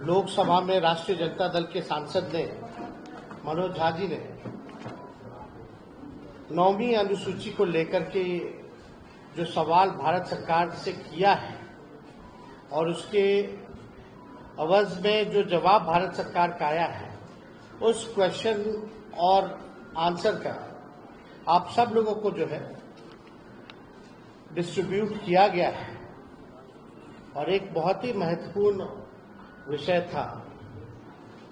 लोकसभा में राष्ट्रीय जनता दल के सांसद ने मनोज झा जी ने 9वीं अनुसूची को लेकर के जो सवाल भारत सरकार से किया है और उसके अवज में जो जवाब भारत सरकार का आया है, उस क्वेश्चन और आंसर का आप सब लोगों को जो है डिस्ट्रीब्यूट किया गया है। और एक बहुत ही महत्वपूर्ण विषय था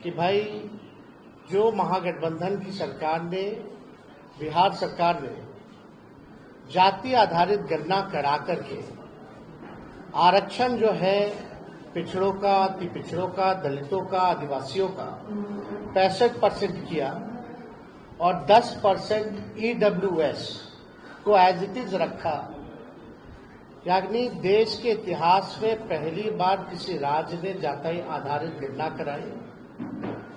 कि भाई जो महागठबंधन की सरकार ने, बिहार सरकार ने जाति आधारित गणना करा करके आरक्षण जो है पिछड़ों का, अति पिछड़ों का, दलितों का, आदिवासियों का 65% किया और 10% EWS को एज इट इज रखा। यानी देश के इतिहास में पहली बार किसी राज्य ने जाति आधारित गणना कराई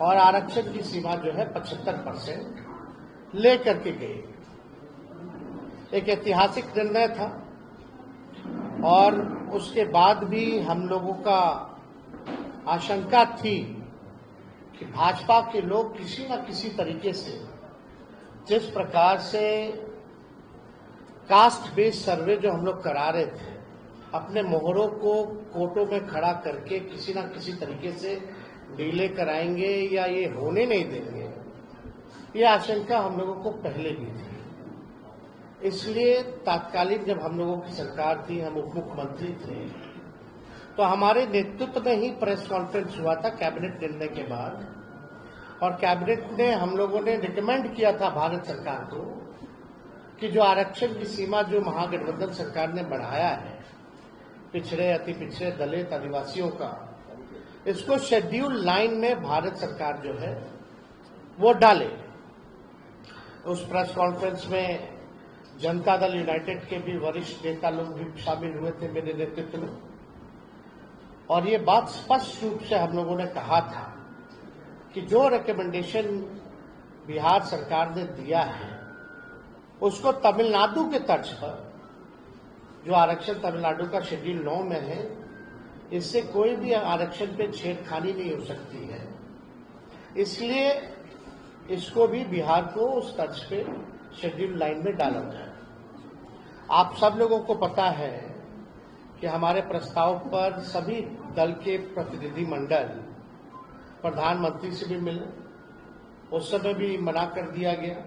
और आरक्षण की सीमा जो है 75% लेकर के गई। एक ऐतिहासिक निर्णय था और उसके बाद भी हम लोगों का आशंका थी कि भाजपा के लोग किसी न किसी तरीके से जिस प्रकार से कास्ट बेस्ड सर्वे जो हम लोग करा रहे थे, अपने मोहरों को कोर्टों में खड़ा करके किसी न किसी तरीके से डीले कराएंगे या ये होने नहीं देंगे, ये आशंका हम लोगों को पहले भी थी। इसलिए तात्कालिक जब हम लोगों की सरकार थी, हम उप मुख्यमंत्री थे, तो हमारे नेतृत्व में ही प्रेस कॉन्फ्रेंस हुआ था कैबिनेट निर्णय के बाद, और कैबिनेट ने हम लोगों ने रिकमेंड किया था भारत सरकार को कि जो आरक्षण की सीमा जो महागठबंधन सरकार ने बढ़ाया है पिछड़े, अति पिछड़े, दलित, आदिवासियों का, इसको शेड्यूल लाइन में भारत सरकार जो है वो डाले। उस प्रेस कॉन्फ्रेंस में जनता दल यूनाइटेड के भी वरिष्ठ नेता लोग भी शामिल हुए थे मेरे नेतृत्व में, और ये बात स्पष्ट रूप से हम लोगों ने कहा था कि जो रिकमेंडेशन बिहार सरकार ने दिया है उसको तमिलनाडु के तर्ज पर, जो आरक्षण तमिलनाडु का शेड्यूल 9 में है, इससे कोई भी आरक्षण पे छेड़खानी नहीं हो सकती है। इसलिए इसको भी बिहार को उस तर्ज पे शेड्यूल लाइन में डाला जाए। आप सब लोगों को पता है कि हमारे प्रस्ताव पर सभी दल के प्रतिनिधि मंडल प्रधानमंत्री से भी मिले, उस समय भी मना कर दिया गया।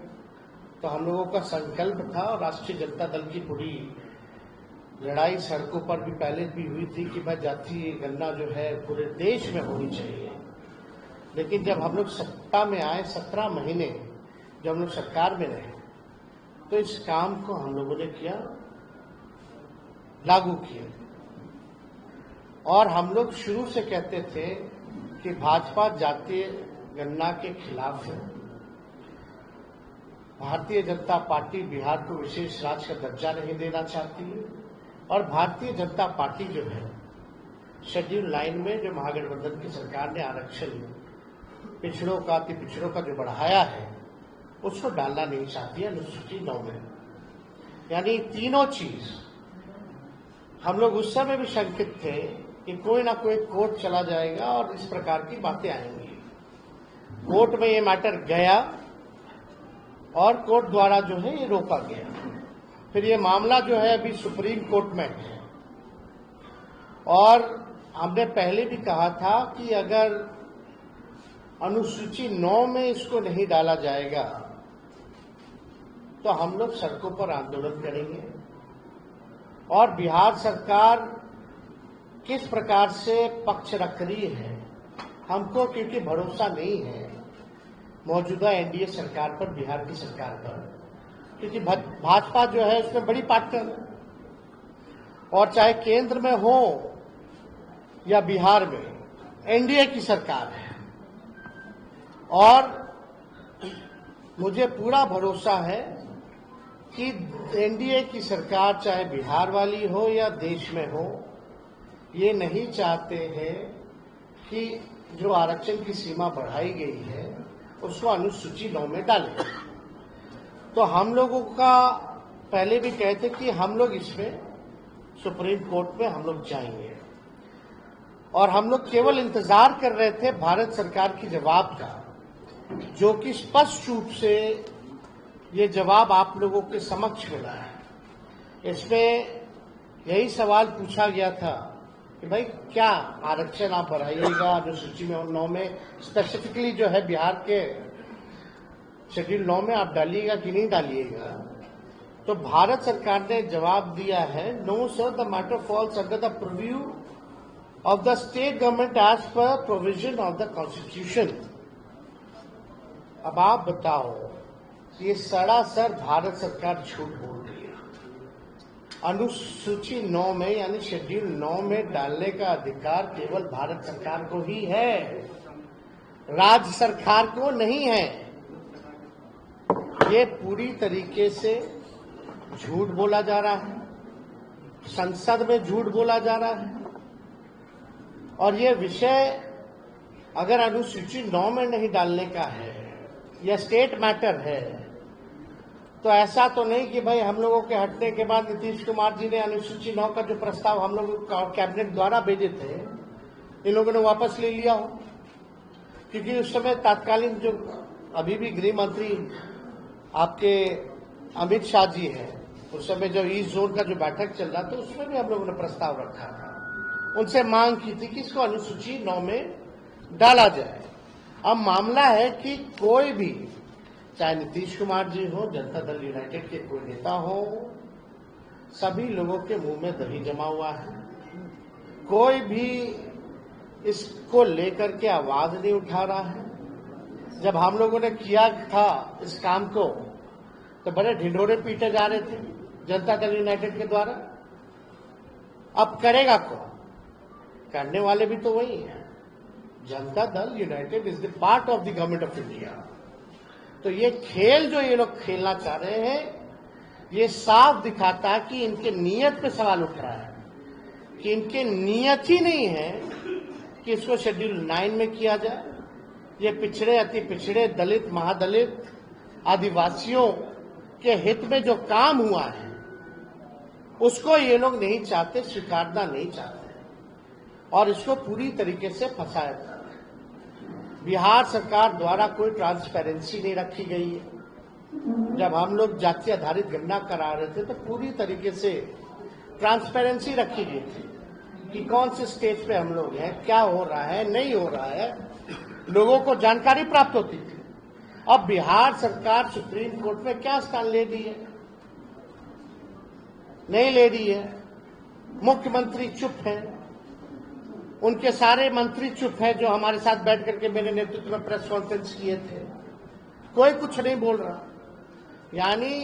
तो हम लोगों का संकल्प था और राष्ट्रीय जनता दल की पूरी लड़ाई सड़कों पर भी पहले भी हुई थी कि भाई जातीय गणना जो है पूरे देश में होनी चाहिए। लेकिन जब हम लोग सत्ता में आए, 17 महीने जब हम लोग सरकार में रहे, तो इस काम को हम लोगों ने किया, लागू किया। और हम लोग शुरू से कहते थे कि भाजपा जातीय गणना के खिलाफ है। भारतीय जनता पार्टी बिहार को विशेष राज्य का दर्जा नहीं देना चाहती है और भारतीय जनता पार्टी जो है शेड्यूल लाइन में जो महागठबंधन की सरकार ने आरक्षण पिछड़ों का, अति पिछड़ों का जो बढ़ाया है, उसको डालना नहीं चाहती है अनुसूची 9 में। यानी तीनों चीज हम लोग उस समय भी शंकित थे कि कोई ना कोई कोर्ट चला जाएगा और इस प्रकार की बातें आएंगी। कोर्ट में ये मैटर गया और कोर्ट द्वारा जो है ये रोका गया। फिर ये मामला जो है अभी सुप्रीम कोर्ट में है और हमने पहले भी कहा था कि अगर अनुसूची 9 में इसको नहीं डाला जाएगा तो हम लोग सड़कों पर आंदोलन करेंगे। और बिहार सरकार किस प्रकार से पक्ष रख रही है हमको, क्योंकि भरोसा नहीं है मौजूदा एनडीए सरकार पर, बिहार की सरकार पर, क्योंकि भाजपा जो है उसमें बड़ी पार्टनर है। और चाहे केंद्र में हो या बिहार में, एनडीए की सरकार है। और मुझे पूरा भरोसा है कि एनडीए की सरकार चाहे बिहार वाली हो या देश में हो, ये नहीं चाहते हैं कि जो आरक्षण की सीमा बढ़ाई गई है उसको अनुसूची 9 में डालें। तो हम लोगों का पहले भी कहते कि हम लोग इसमें सुप्रीम कोर्ट में हम लोग जाएंगे। और हम लोग केवल इंतजार कर रहे थे भारत सरकार की जवाब का, जो कि स्पष्ट रूप से ये जवाब आप लोगों के समक्ष मिला है। इसमें यही सवाल पूछा गया था कि भाई क्या आरक्षण आप बढ़ाइएगा, अनुसूची में 9 में स्पेसिफिकली जो है बिहार के शेड्यूल 9 में आप डालिएगा कि नहीं डालिएगा। तो भारत सरकार ने जवाब दिया है, no sir, the matter falls under the preview of the state government as per provision of the constitution. अब आप बताओ, ये सरासर भारत सरकार झूठ बोल रही है। अनुसूची 9 में यानी शेड्यूल 9 में डालने का अधिकार केवल भारत सरकार को ही है, राज्य सरकार को नहीं है। ये पूरी तरीके से झूठ बोला जा रहा है, संसद में झूठ बोला जा रहा है। और ये विषय अगर अनुसूची 9 में नहीं डालने का है, यह स्टेट मैटर है, तो ऐसा तो नहीं कि भाई हम लोगों के हटने के बाद नीतीश कुमार जी ने अनुसूची 9 का जो प्रस्ताव हम लोग कैबिनेट द्वारा भेजे थे, इन लोगों ने वापस ले लिया हो। क्योंकि उस समय तत्कालीन जो अभी भी गृह मंत्री आपके अमित शाह जी हैं, उस समय जो ईस्ट जोन का जो बैठक चल रहा था, उसमें भी हम लोगों ने प्रस्ताव रखा था, उनसे मांग की थी कि इसको अनुसूची 9 में डाला जाए। अब मामला है कि कोई भी, चाहे नीतीश कुमार जी हो, जनता दल यूनाइटेड के कोई नेता हो, सभी लोगों के मुंह में दही जमा हुआ है। कोई भी इसको लेकर के आवाज नहीं उठा रहा है। जब हम लोगों ने किया था इस काम को, तो बड़े ढिंढोरे पीटे जा रहे थे जनता दल यूनाइटेड के द्वारा। अब करेगा कौन? करने वाले भी तो वही हैं। Janata Dal United is the part of the government of India. तो ये खेल जो ये लोग खेलना चाह रहे हैं, ये साफ दिखाता है कि इनके नियत पे सवाल उठ रहा है, कि इनके नियत ही नहीं है कि इसको शेड्यूल 9 में किया जाए। ये पिछड़े, अति पिछड़े, दलित, महादलित, आदिवासियों के हित में जो काम हुआ है, उसको ये लोग नहीं चाहते, स्वीकारना नहीं चाहते, और इसको पूरी तरीके से फंसाया जा रहा है। बिहार सरकार द्वारा कोई ट्रांसपेरेंसी नहीं रखी गई है। जब हम लोग जाति आधारित गणना करा रहे थे, तो पूरी तरीके से ट्रांसपेरेंसी रखी गई थी कि कौन से स्टेज पे हम लोग हैं, क्या हो रहा है, नहीं हो रहा है, लोगों को जानकारी प्राप्त होती थी। अब बिहार सरकार सुप्रीम कोर्ट में क्या स्थान ले रही है? नहीं ले रही है। मुख्यमंत्री चुप है, उनके सारे मंत्री चुप है, जो हमारे साथ बैठ करके मेरे नेतृत्व में प्रेस कॉन्फ्रेंस किए थे। कोई कुछ नहीं बोल रहा। यानी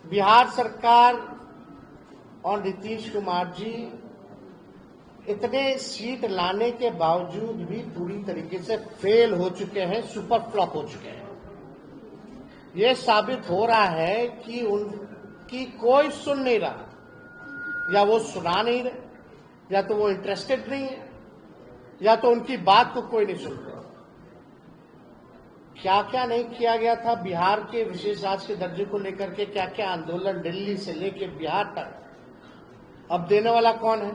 बिहार सरकार और नीतीश कुमार जी इतने सीट लाने के बावजूद भी पूरी तरीके से फेल हो चुके हैं, सुपर फ्लॉप हो चुके हैं। ये साबित हो रहा है कि उनकी कोई सुन नहीं रहा, या वो सुना नहीं रहे, या तो वो इंटरेस्टेड नहीं है, या तो उनकी बात को कोई नहीं सुन रहा। क्या क्या नहीं किया गया था बिहार के विशेष राज्य के दर्जे को लेकर के, क्या क्या आंदोलन दिल्ली से लेकर बिहार तक। अब देने वाला कौन है?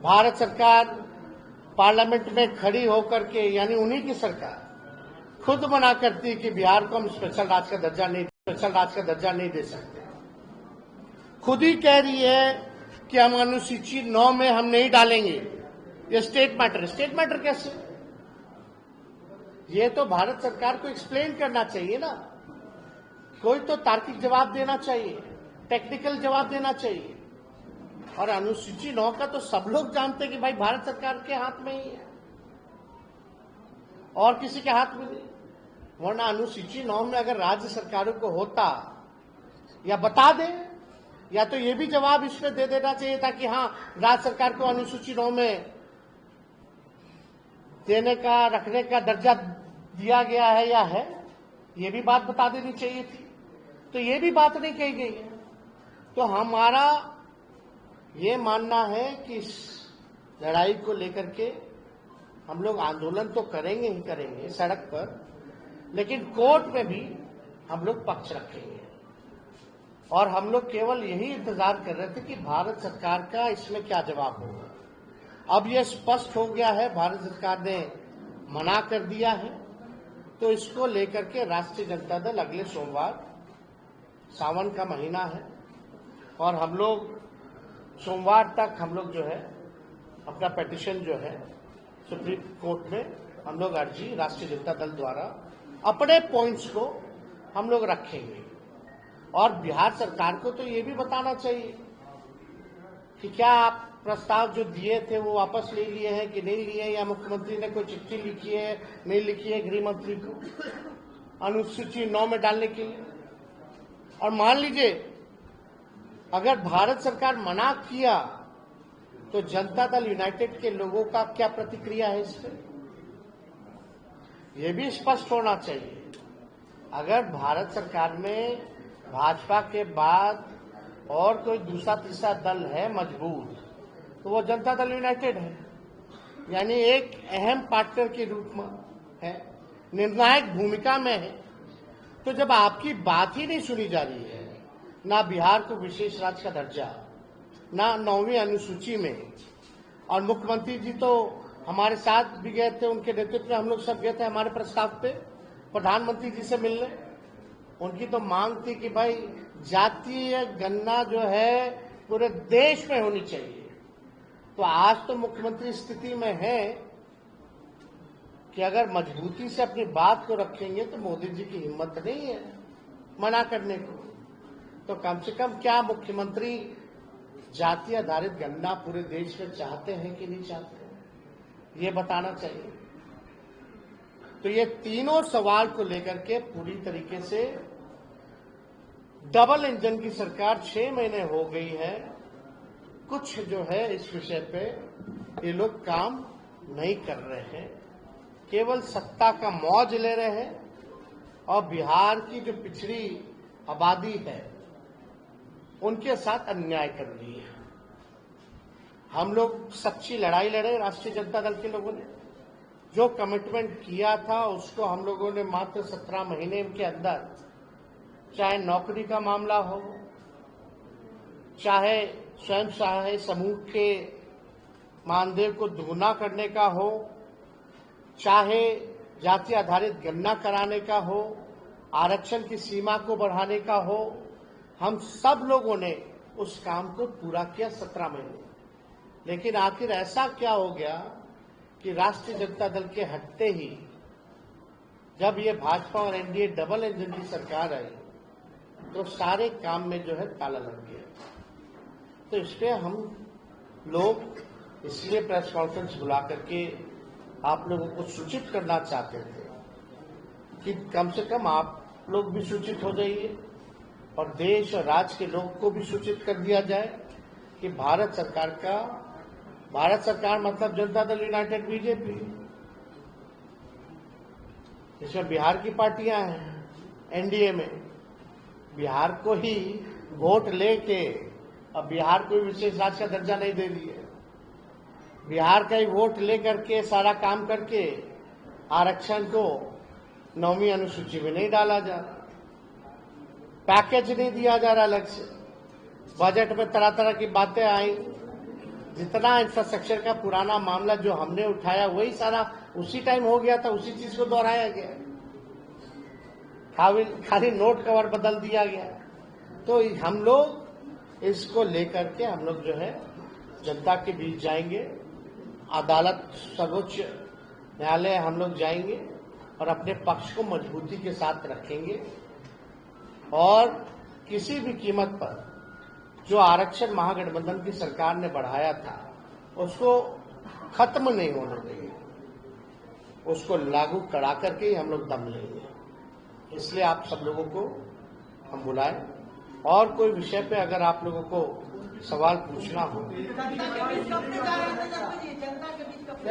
भारत सरकार पार्लियामेंट में खड़ी होकर के, यानी उन्हीं की सरकार खुद मना करती है कि बिहार को हम स्पेशल राज्य का दर्जा नहीं दे सकते। खुद ही कह रही है कि हम अनुसूची 9 में हम नहीं डालेंगे, ये स्टेट मैटर कैसे? ये तो भारत सरकार को एक्सप्लेन करना चाहिए ना, कोई तो तार्किक जवाब देना चाहिए, टेक्निकल जवाब देना चाहिए। और अनुसूची 9 का तो सब लोग जानते हैं कि भाई भारत सरकार के हाथ में ही है, और किसी के हाथ में नहीं। वरना अनुसूची 9 में अगर राज्य सरकारों को होता, या बता दे, या तो ये भी जवाब इसमें दे देना चाहिए था कि हाँ, राज्य सरकार को अनुसूची 9 में देने का, रखने का दर्जा दिया गया है या है, ये भी बात बता देनी चाहिए थी। तो ये भी बात नहीं कही गई है। तो हमारा ये मानना है कि इस लड़ाई को लेकर के हम लोग आंदोलन तो करेंगे ही करेंगे सड़क पर, लेकिन कोर्ट में भी हम लोग पक्ष रखेंगे। और हम लोग केवल यही इंतजार कर रहे थे कि भारत सरकार का इसमें क्या जवाब होगा। अब ये स्पष्ट हो गया है, भारत सरकार ने मना कर दिया है, तो इसको लेकर के राष्ट्रीय जनता दल अगले सोमवार, सावन का महीना है और हम लोग सोमवार तक हम लोग जो है अपना पिटीशन जो है सुप्रीम कोर्ट में हम लोग अर्जी राष्ट्रीय जनता दल द्वारा अपने पॉइंट्स को हम लोग रखेंगे। और बिहार सरकार को तो ये भी बताना चाहिए कि क्या आप प्रस्ताव जो दिए थे वो वापस ले लिए हैं कि नहीं लिए, या मुख्यमंत्री ने कोई चिट्ठी लिखी है नहीं लिखी है गृह मंत्री को अनुसूची 9 में डालने के लिए। और मान लीजिए अगर भारत सरकार मना किया तो जनता दल यूनाइटेड के लोगों का क्या प्रतिक्रिया है इस पर, यह भी स्पष्ट होना चाहिए। अगर भारत सरकार में भाजपा के बाद और कोई दूसरा तीसरा दल है मजबूत तो वो जनता दल यूनाइटेड है, यानी एक अहम पार्टनर के रूप में है, निर्णायक भूमिका में है। तो जब आपकी बात ही नहीं सुनी जा रही है, ना बिहार को विशेष राज्य का दर्जा, ना 9वीं अनुसूची में, और मुख्यमंत्री जी तो हमारे साथ भी गए थे, उनके नेतृत्व में हम लोग सब गए थे हमारे प्रस्ताव पे प्रधानमंत्री जी से मिलने। उनकी तो मांग थी कि भाई जातीय गणना जो है पूरे देश में होनी चाहिए। तो आज तो मुख्यमंत्री स्थिति में है कि अगर मजबूती से अपनी बात को रखेंगे तो मोदी जी की हिम्मत नहीं है मना करने को। तो कम से कम क्या मुख्यमंत्री जाति आधारित गणना पूरे देश में चाहते हैं कि नहीं चाहते हैं, ये बताना चाहिए। तो ये तीनों सवाल को लेकर के पूरी तरीके से डबल इंजन की सरकार 6 महीने हो गई है, कुछ जो है इस विषय पे ये लोग काम नहीं कर रहे हैं, केवल सत्ता का मौज ले रहे हैं और बिहार की जो पिछड़ी आबादी है उनके साथ अन्याय कर रही है। हम लोग सच्ची लड़ाई लड़े, राष्ट्रीय जनता दल के लोगों ने जो कमिटमेंट किया था उसको हम लोगों ने मात्र 17 महीने के अंदर, चाहे नौकरी का मामला हो, चाहे स्वयं सहायता समूह के मानदेय को दुगुना करने का हो, चाहे जाति आधारित गणना कराने का हो, आरक्षण की सीमा को बढ़ाने का हो, हम सब लोगों ने उस काम को पूरा किया 17 महीने। लेकिन आखिर ऐसा क्या हो गया कि राष्ट्रीय जनता दल के हटते ही जब ये भाजपा और एनडीए डबल इंजन की सरकार आई तो सारे काम में जो है ताला लग गया। तो इसलिए हम लोग इसलिए प्रेस कॉन्फ्रेंस बुला करके आप लोगों को सूचित करना चाहते थे कि कम से कम आप लोग भी सूचित हो जाइए और देश और राज्य के लोग को भी सूचित कर दिया जाए कि भारत सरकार मतलब जनता दल यूनाइटेड बीजेपी, इसमें बिहार की पार्टियां हैं एनडीए में, बिहार को ही वोट लेके अब बिहार को विशेष राज्य का दर्जा नहीं दे दिए, बिहार का ही वोट लेकर के सारा काम करके आरक्षण को 9वीं अनुसूची में नहीं डाला जा रहा, पैकेज नहीं दिया जा रहा अलग से। बजट में तरह तरह की बातें आई, जितना इंफ्रास्ट्रक्चर का पुराना मामला जो हमने उठाया वही सारा उसी टाइम हो गया था, उसी चीज को दोहराया गया, खाली नोट कवर बदल दिया गया। तो हम लोग इसको लेकर के हम लोग जो है जनता के बीच जाएंगे, अदालत सर्वोच्च न्यायालय हम लोग जाएंगे और अपने पक्ष को मजबूती के साथ रखेंगे और किसी भी कीमत पर जो आरक्षण महागठबंधन की सरकार ने बढ़ाया था उसको खत्म नहीं होने देंगे, उसको लागू करा करके ही हम लोग दम लेंगे। इसलिए आप सब लोगों को हम बुलाएं और कोई विषय पे अगर आप लोगों को सवाल पूछना हो,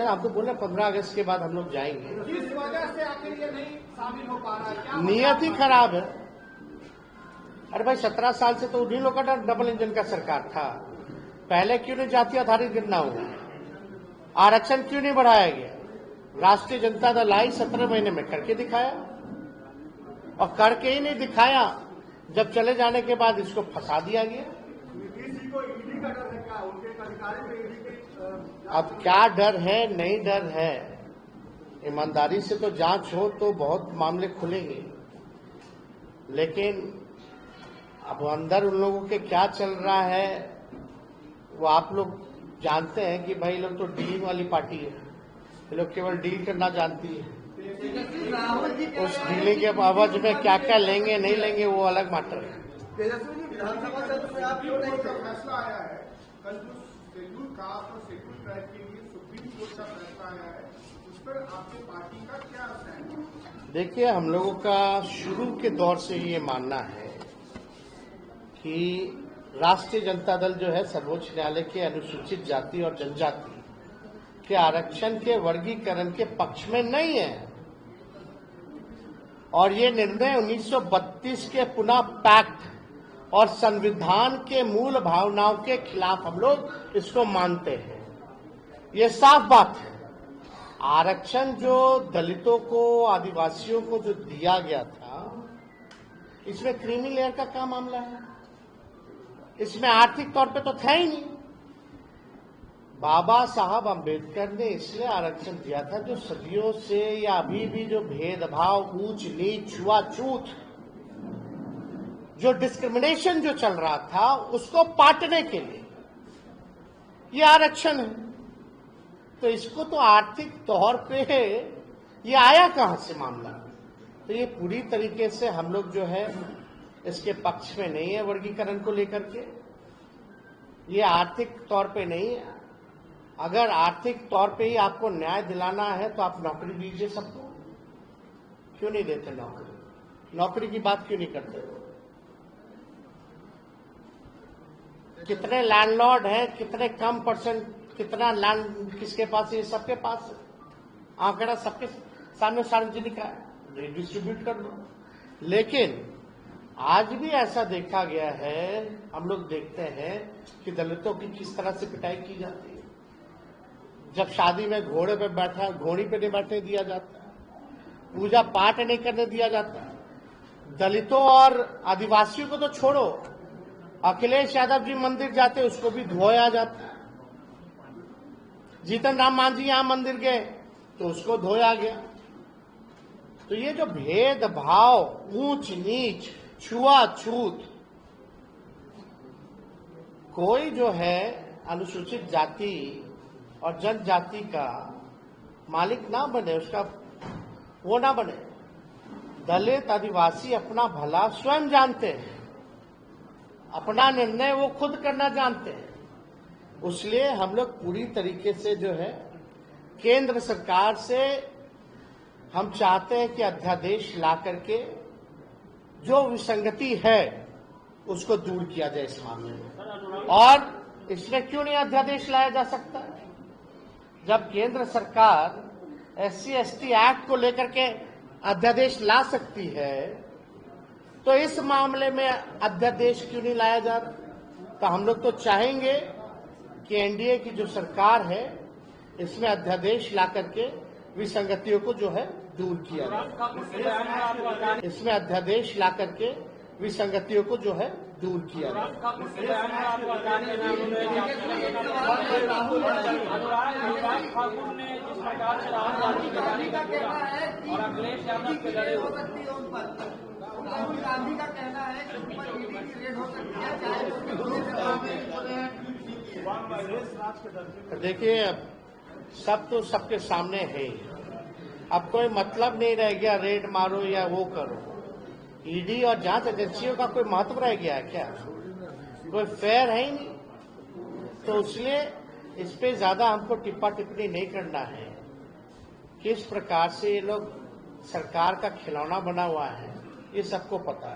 आपको बोले 15 अगस्त के बाद हम लोग जाएंगे। किस वजह से आखिर ये नहीं शामिल हो पा रहा है? नियत ही खराब है। अरे भाई 17 साल से तो उन्हीं लोग का डबल इंजन का सरकार था, पहले क्यों नहीं जाति आधारित गणना हुआ, आरक्षण क्यों नहीं बढ़ाया गया? राष्ट्रीय जनता दल आई 17 महीने में करके दिखाया, और करके ही नहीं दिखाया, जब चले जाने के बाद इसको फंसा दिया गया। किसी को ईडी का डर है क्या? उनके अधिकारी पे ईडी अब क्या डर है, नहीं डर है, ईमानदारी से तो जांच हो तो बहुत मामले खुलेंगे, लेकिन अब अंदर उन लोगों के क्या चल रहा है वो आप लोग जानते हैं कि भाई लोग तो डीलिंग वाली पार्टी है, ये लोग केवल डील करना जानती है। उस डीलिंग के बावज में क्या क्या लेंगे नहीं लेंगे वो अलग मैटर है। तेजस्वी जी, विधानसभा सत्र में आप क्यों नहीं का फैसला आया है, कल जो शेड्यूल कास्ट और शेड्यूल ट्राइब के लिए सुप्रीम कोर्ट का फैसला आया है, उस पर आपकी पार्टी का क्या स्टैंड है? देखिए, हम लोगों का शुरू के दौर से ये मानना है कि राष्ट्रीय जनता दल जो है सर्वोच्च न्यायालय के अनुसूचित जाति और जनजाति के आरक्षण के वर्गीकरण के पक्ष में नहीं है, और ये निर्णय 1932 के पुनः पैक्ट और संविधान के मूल भावनाओं के खिलाफ हम लोग इसको मानते हैं। ये साफ बात है। आरक्षण जो दलितों को, आदिवासियों को जो दिया गया था, इसमें क्रीमी लेयर का क्या मामला है? इसमें आर्थिक तौर पे तो था ही नहीं। बाबा साहब अंबेडकर ने इसलिए आरक्षण दिया था जो सदियों से या अभी भी जो भेदभाव, ऊंच नीच, छुआछूत, जो डिस्क्रिमिनेशन जो चल रहा था उसको पाटने के लिए ये आरक्षण है। तो इसको तो आर्थिक तौर पे ये आया कहां से मामला? तो ये पूरी तरीके से हम लोग जो है इसके पक्ष में नहीं है। वर्गीकरण को लेकर के ये आर्थिक तौर पे नहीं है। अगर आर्थिक तौर पे ही आपको न्याय दिलाना है तो आप नौकरी दीजिए सबको। क्यों नहीं देते नौकरी? नौकरी की बात क्यों नहीं करते? कितने लैंडलॉर्ड हैं, कितने कम परसेंट, कितना लैंड किसके पास है? ये सबके पास है। आंकड़ा सबके सामने सार्वजनिक है, डिस्ट्रीब्यूट कर दो। लेकिन आज भी ऐसा देखा गया है, हम लोग देखते हैं कि दलितों की किस तरह से पिटाई की जाती है। जब शादी में घोड़ी पे नहीं बैठने दिया जाता, पूजा पाठ नहीं करने दिया जाता। दलितों और आदिवासियों को तो छोड़ो, अखिलेश यादव जी मंदिर जाते उसको भी धोया जाता। जीतन राम मांझी यहां मंदिर गए तो उसको धोया गया। तो ये जो भेदभाव, ऊंच नीच, छुआछूत, कोई जो है अनुसूचित जाति और जनजाति का मालिक ना बने, उसका वो ना बने। दलित, आदिवासी अपना भला स्वयं जानते हैं, अपना निर्णय वो खुद करना जानते हैं। इसलिए हम लोग पूरी तरीके से जो है केंद्र सरकार से हम चाहते हैं कि अध्यादेश ला करके जो विसंगति है उसको दूर किया जाए इस मामले में। और इसमें क्यों नहीं अध्यादेश लाया जा सकता? जब केंद्र सरकार SC/ST एक्ट को लेकर के अध्यादेश ला सकती है तो इस मामले में अध्यादेश क्यों नहीं लाया जा रहा? तो हम लोग तो चाहेंगे कि एनडीए की जो सरकार है इसमें अध्यादेश ला करके विसंगतियों को जो है दूर किया जाए। इसमें अध्यादेश ला करके विसंगतियों को जो है दूर किया जाए। राहुल गांधी का कहना है कि ऊपर ईडी की रेड हो सकती है, चाहे देखिए, अब सब तो सबके सामने है। अब कोई मतलब नहीं रह गया रेड मारो या वो करो। ईडी और जांच एजेंसियों का कोई महत्व रह गया है क्या? कोई फेयर है ही नहीं। तो इसलिए इस पे ज्यादा हमको टिप्पा टिप्पणी नहीं करना है। किस प्रकार से ये लोग सरकार का खिलौना बना हुआ है ये सबको पता है।